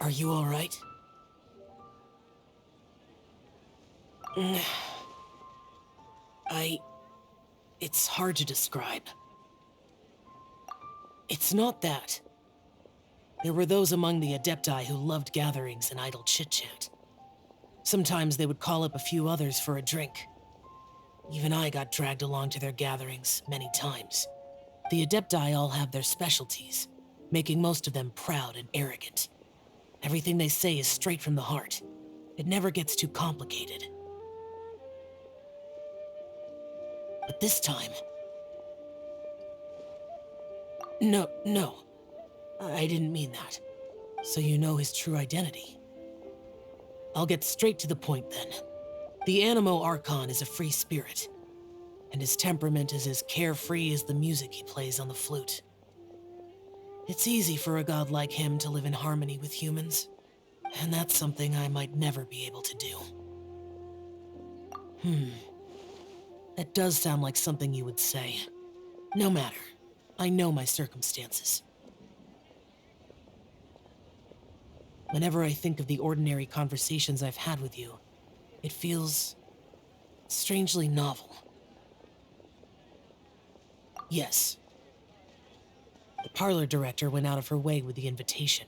Are you all right? It's hard to describe. It's not that. There were those among the Adepti who loved gatherings and idle chit-chat. Sometimes they would call up a few others for a drink. Even I got dragged along to their gatherings many times. The Adepti all have their specialties, making most of them proud and arrogant. Everything they say is straight from the heart. It never gets too complicated. But this time... No, I didn't mean that. So you know his true identity. I'll get straight to the point then. The Animo Archon is a free spirit, and his temperament is as carefree as the music he plays on the flute. It's easy for a god like him to live in harmony with humans, and that's something I might never be able to do. That does sound like something you would say. No matter. I know my circumstances. Whenever I think of the ordinary conversations I've had with you, it feels strangely novel. Yes. The parlor director went out of her way with the invitation,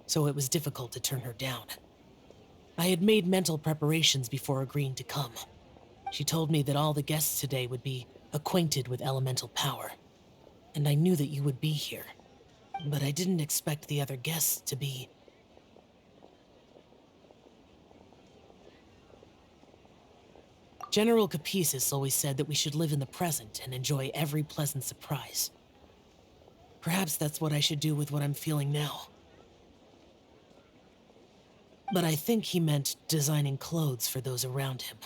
so it was difficult to turn her down. I had made mental preparations before agreeing to come. She told me that all the guests today would be acquainted with elemental power, and I knew that you would be here, but I didn't expect the other guests to be... General Capisis always said that we should live in the present and enjoy every pleasant surprise. Perhaps that's what I should do with what I'm feeling now. But I think he meant designing clothes for those around him.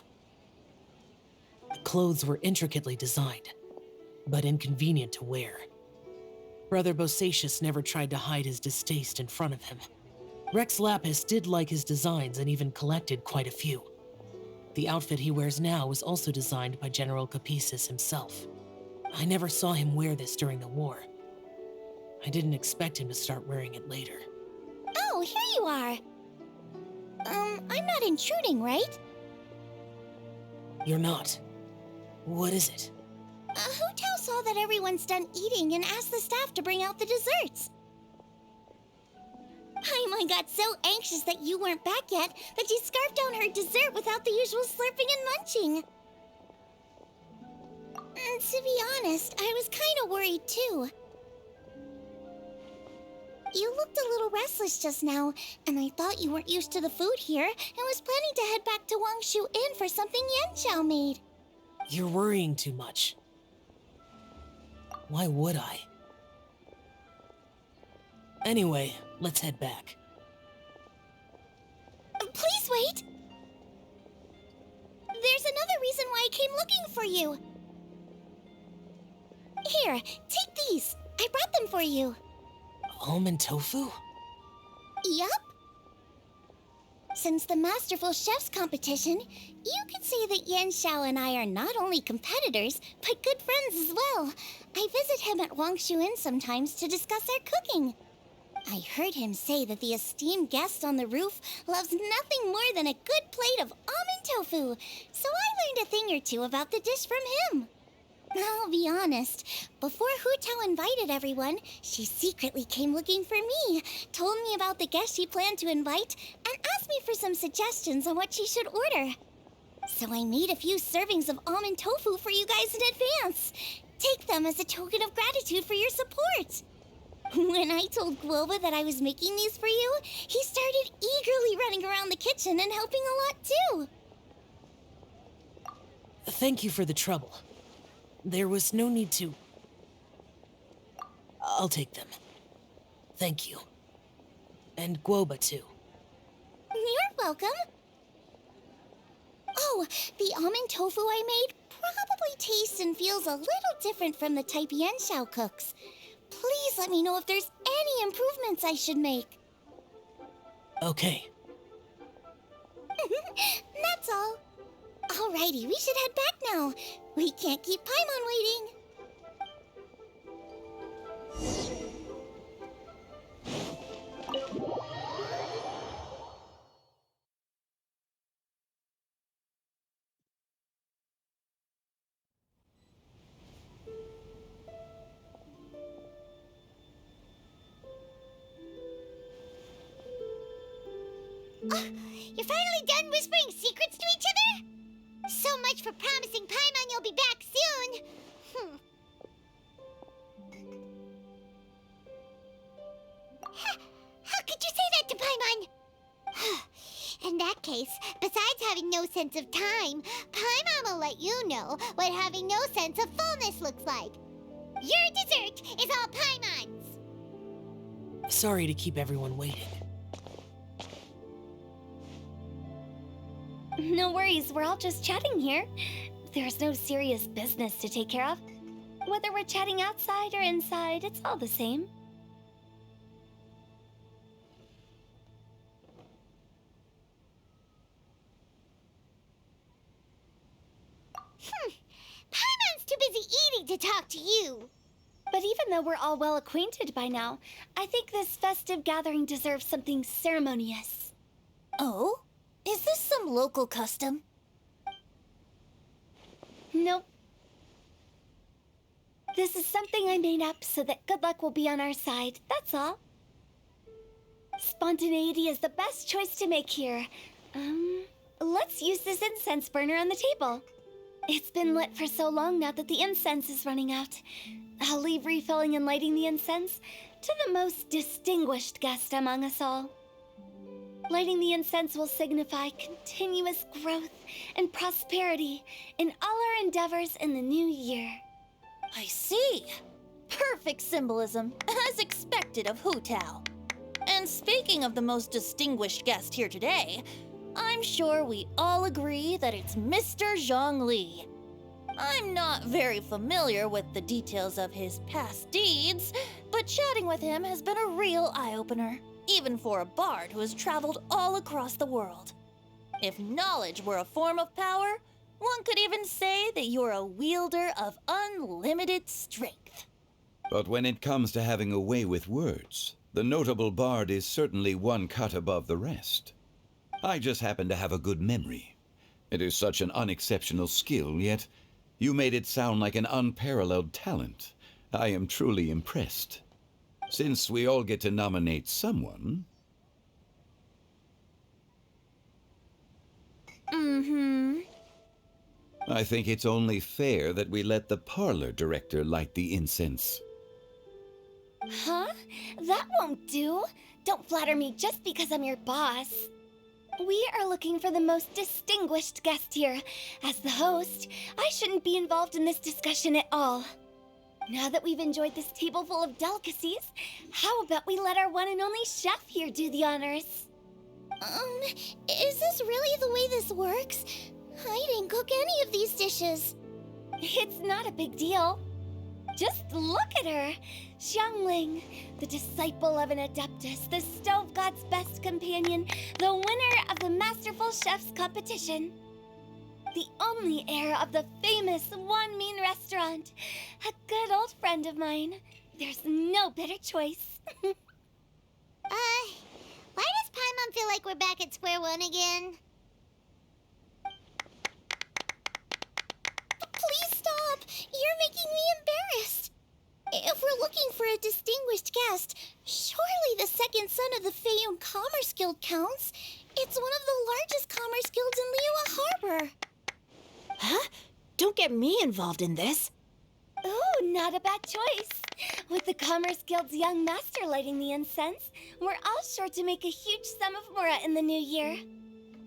The clothes were intricately designed, but inconvenient to wear. Brother Bosacius never tried to hide his distaste in front of him. Rex Lapis did like his designs and even collected quite a few. The outfit he wears now was also designed by General Capisis himself. I never saw him wear this during the war. I didn't expect him to start wearing it later. Oh, here you are. I'm not intruding, right? You're not. What is it? Hu Tao saw that everyone's done eating and asked the staff to bring out the desserts. Paimon got so anxious that you weren't back yet that she scarfed down her dessert without the usual slurping and munching. To be honest, I was kind of worried too. You looked a little restless just now, and I thought you weren't used to the food here and was planning to head back to Wangshu Inn for something Yanxiao made. You're worrying too much. Why would I? Anyway, let's head back. Please wait! There's another reason why I came looking for you. Here, take these. I brought them for you. Almond tofu? Yup. Since the Masterful Chef's competition, you could say that Yanxiao and I are not only competitors, but good friends as well. I visit him at Wangshu Inn sometimes to discuss our cooking. I heard him say that the esteemed guest on the roof loves nothing more than a good plate of almond tofu, so I learned a thing or two about the dish from him. I'll be honest, before Hu Tao invited everyone, she secretly came looking for me, told me about the guests she planned to invite, and asked me for some suggestions on what she should order. So I made a few servings of almond tofu for you guys in advance. Take them as a token of gratitude for your support. When I told Guoba that I was making these for you, he started eagerly running around the kitchen and helping a lot too. Thank you for the trouble. There was no need to... I'll take them. Thank you. And Guoba too. You're welcome. Oh, the almond tofu I made probably tastes and feels a little different from the type Yanxiao cooks. Please let me know if there's any improvements I should make. Okay. That's all. Alrighty, we should head back now. We can't keep Paimon waiting. You're finally done whispering secrets to each other? So much for promising Paimon you'll be back soon. How could you say that to Paimon? In that case, besides having no sense of time, Paimon will let you know what having no sense of fullness looks like. Your dessert is all Paimon's! Sorry to keep everyone waiting. No worries, we're all just chatting here. There's no serious business to take care of. Whether we're chatting outside or inside, it's all the same. Paimon's too busy eating to talk to you. But even though we're all well acquainted by now, I think this festive gathering deserves something ceremonious. Oh? Is this some local custom? Nope. This is something I made up so that good luck will be on our side, that's all. Spontaneity is the best choice to make here. Let's use this incense burner on the table. It's been lit for so long now that the incense is running out. I'll leave refilling and lighting the incense to the most distinguished guest among us all. Lighting the incense will signify continuous growth and prosperity in all our endeavors in the new year. I see. Perfect symbolism, as expected of Hu Tao. And speaking of the most distinguished guest here today, I'm sure we all agree that it's Mr. Zhongli. I'm not very familiar with the details of his past deeds, but chatting with him has been a real eye-opener, even for a bard who has traveled all across the world. If knowledge were a form of power, one could even say that you're a wielder of unlimited strength. But when it comes to having a way with words, the notable bard is certainly one cut above the rest. I just happen to have a good memory. It is such an unexceptional skill, yet you made it sound like an unparalleled talent. I am truly impressed. Since we all get to nominate someone... I think it's only fair that we let the parlor director light the incense. Huh? That won't do. Don't flatter me just because I'm your boss. We are looking for the most distinguished guest here. As the host, I shouldn't be involved in this discussion at all. Now that we've enjoyed this table full of delicacies, how about we let our one and only chef here do the honors? Is this really the way this works? I didn't cook any of these dishes. It's not a big deal. Just look at her! Xiangling, the disciple of an adeptus, the stove god's best companion, the winner of the Masterful Chef's competition. The only heir of the famous One Mean restaurant. A good old friend of mine. There's no better choice. Why does Paimon feel like we're back at square one again? Please stop! You're making me embarrassed. If we're looking for a distinguished guest, surely the second son of the Feiyun Commerce Guild counts. It's one of the largest commerce guilds in Liyue Harbor. Huh? Don't get me involved in this. Oh, not a bad choice. With the Commerce Guild's young master lighting the incense, we're all sure to make a huge sum of mora in the new year.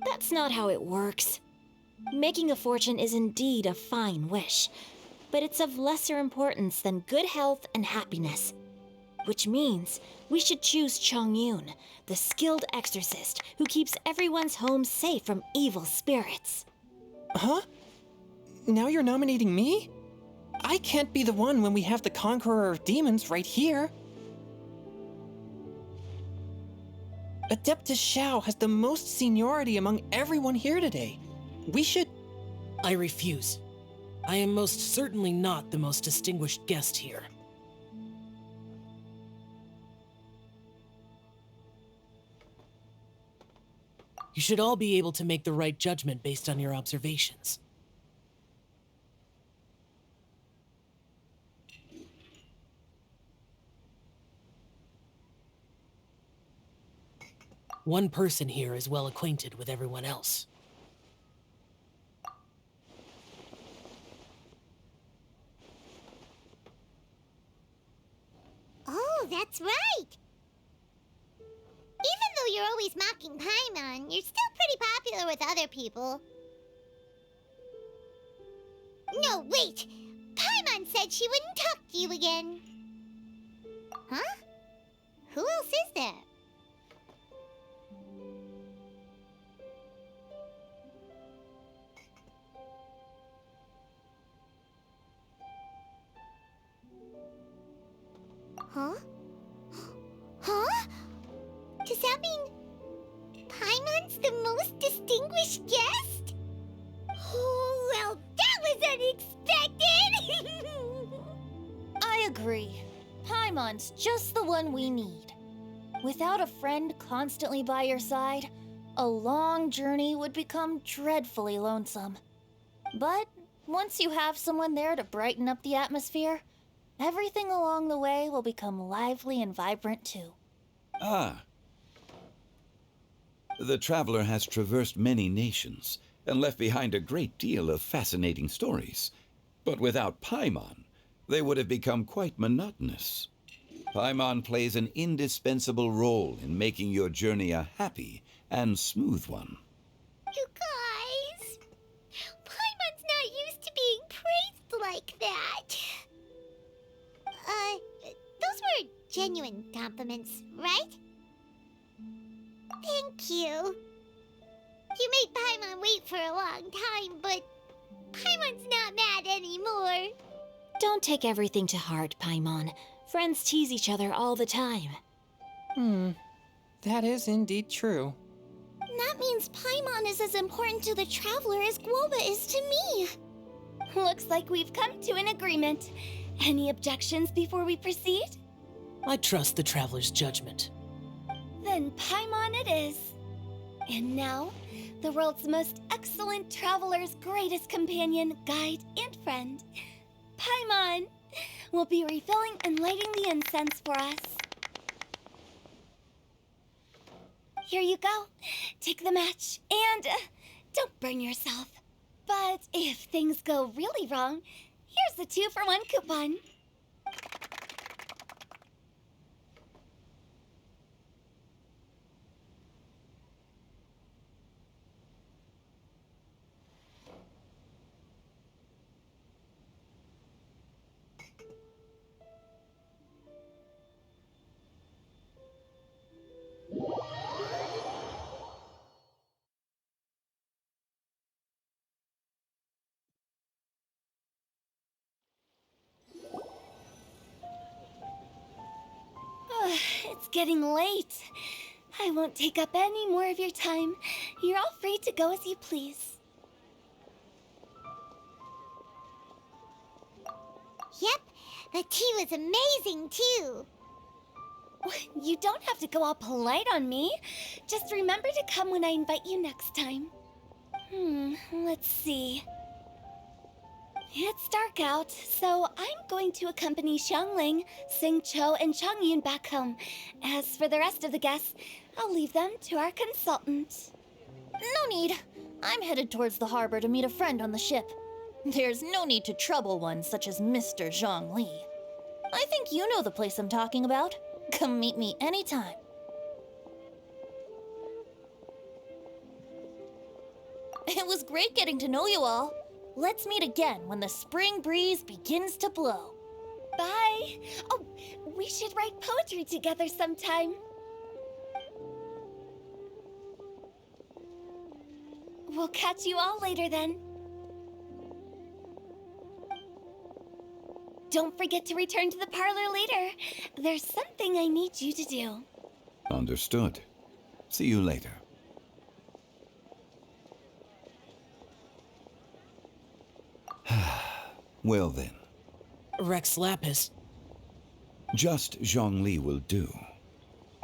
That's not how it works. Making a fortune is indeed a fine wish, but it's of lesser importance than good health and happiness. Which means we should choose Chongyun, the skilled exorcist who keeps everyone's home safe from evil spirits. Huh? Now you're nominating me? I can't be the one when we have the Conqueror of Demons right here. Adeptus Xiao has the most seniority among everyone here today. We should... I refuse. I am most certainly not the most distinguished guest here. You should all be able to make the right judgment based on your observations. One person here is well acquainted with everyone else. Oh, that's right! Even though you're always mocking Paimon, you're still pretty popular with other people. No, wait! Paimon said she wouldn't talk to you again. Huh? Who else is there? Huh? Huh? Does that mean Paimon's the most distinguished guest? Oh, well, that was unexpected! I agree. Paimon's just the one we need. Without a friend constantly by your side, a long journey would become dreadfully lonesome. But once you have someone there to brighten up the atmosphere, everything along the way will become lively and vibrant too. Ah. The traveler has traversed many nations and left behind a great deal of fascinating stories. But without Paimon, they would have become quite monotonous. Paimon plays an indispensable role in making your journey a happy and smooth one. You guys, Paimon's not used to being praised like that. Those were genuine compliments, right? Thank you. You made Paimon wait for a long time, but Paimon's not mad anymore. Don't take everything to heart, Paimon. Friends tease each other all the time. That is indeed true. That means Paimon is as important to the traveler as Guoba is to me. Looks like we've come to an agreement. Any objections before we proceed? I trust the traveler's judgment. Then Paimon it is. And now, the world's most excellent traveler's greatest companion, guide, and friend, Paimon, will be refilling and lighting the incense for us. Here you go. Take the match, and don't burn yourself. But if things go really wrong, here's the 2-for-1 coupon. It's getting late. I won't take up any more of your time. You're all free to go as you please. Yep, the tea was amazing too. You don't have to go all polite on me. Just remember to come when I invite you next time. Let's see. It's dark out, so I'm going to accompany Xiangling, Xingqiu, and Changyun back home. As for the rest of the guests, I'll leave them to our consultant. No need. I'm headed towards the harbor to meet a friend on the ship. There's no need to trouble one such as Mr. Zhongli. I think you know the place I'm talking about. Come meet me anytime. It was great getting to know you all. Let's meet again when the spring breeze begins to blow. Bye. Oh, we should write poetry together sometime. We'll catch you all later then. Don't forget to return to the parlor later. There's something I need you to do. Understood. See you later. Well then. Rex Lapis. Just Zhongli will do.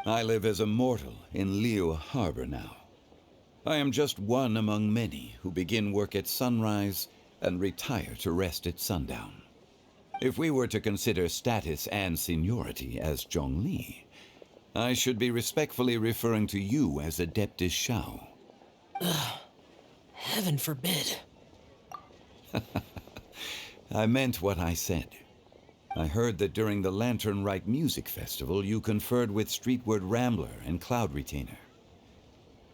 I live as a mortal in Liu Harbor now. I am just one among many who begin work at sunrise and retire to rest at sundown. If we were to consider status and seniority as Zhongli, I should be respectfully referring to you as Adeptus Shao. Heaven forbid. I meant what I said. I heard that during the Lantern Rite Music Festival, you conferred with Streetward Rambler and Cloud Retainer.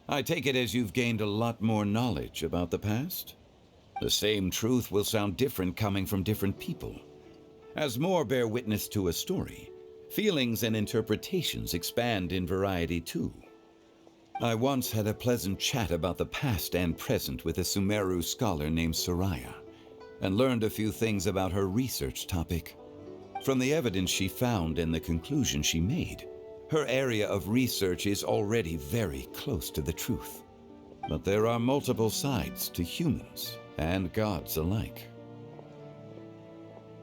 I take it as you've gained a lot more knowledge about the past? The same truth will sound different coming from different people. As more bear witness to a story, feelings and interpretations expand in variety too. I once had a pleasant chat about the past and present with a Sumeru scholar named Soraya, and learned a few things about her research topic. From the evidence she found and the conclusion she made, her area of research is already very close to the truth. But there are multiple sides to humans and gods alike.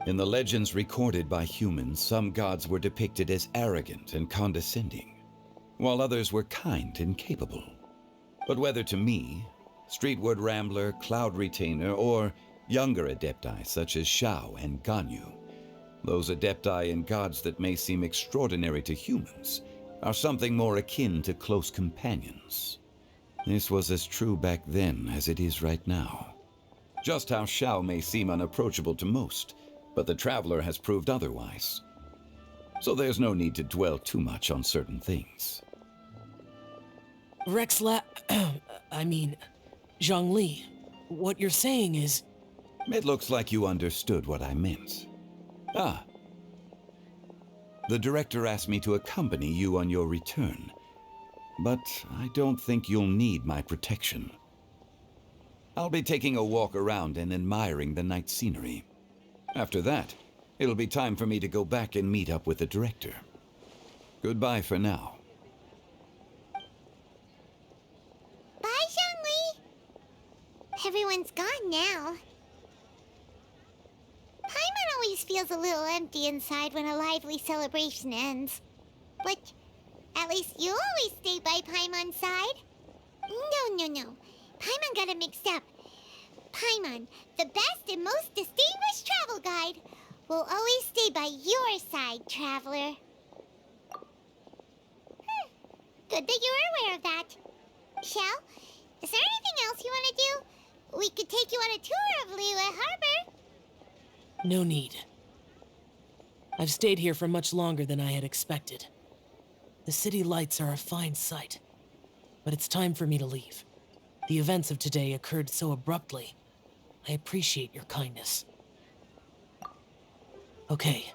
In the legends recorded by humans, some gods were depicted as arrogant and condescending, while others were kind and capable. But whether to me, Streetward Rambler, Cloud Retainer, or younger adepti such as Shao and Ganyu, those adepti and gods that may seem extraordinary to humans are something more akin to close companions. This was as true back then as it is right now. Just how Shao may seem unapproachable to most, but the Traveler has proved otherwise. So there's no need to dwell too much on certain things. Zhongli, what you're saying is... It looks like you understood what I meant. The director asked me to accompany you on your return, but I don't think you'll need my protection. I'll be taking a walk around and admiring the night scenery. After that, it'll be time for me to go back and meet up with the director. Goodbye for now. Bye, Zhongli. Everyone's gone now. Paimon always feels a little empty inside when a lively celebration ends. But at least you always stay by Paimon's side. No. Paimon got it mixed up. Paimon, the best and most distinguished travel guide, will always stay by your side, Traveler. Good that you're aware of that. Shell, is there anything else you want to do? We could take you on a tour of Liyue Harbor. No need. I've stayed here for much longer than I had expected. The city lights are a fine sight, but it's time for me to leave. The events of today occurred so abruptly. I appreciate your kindness. Okay.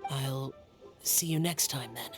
I'll see you next time then.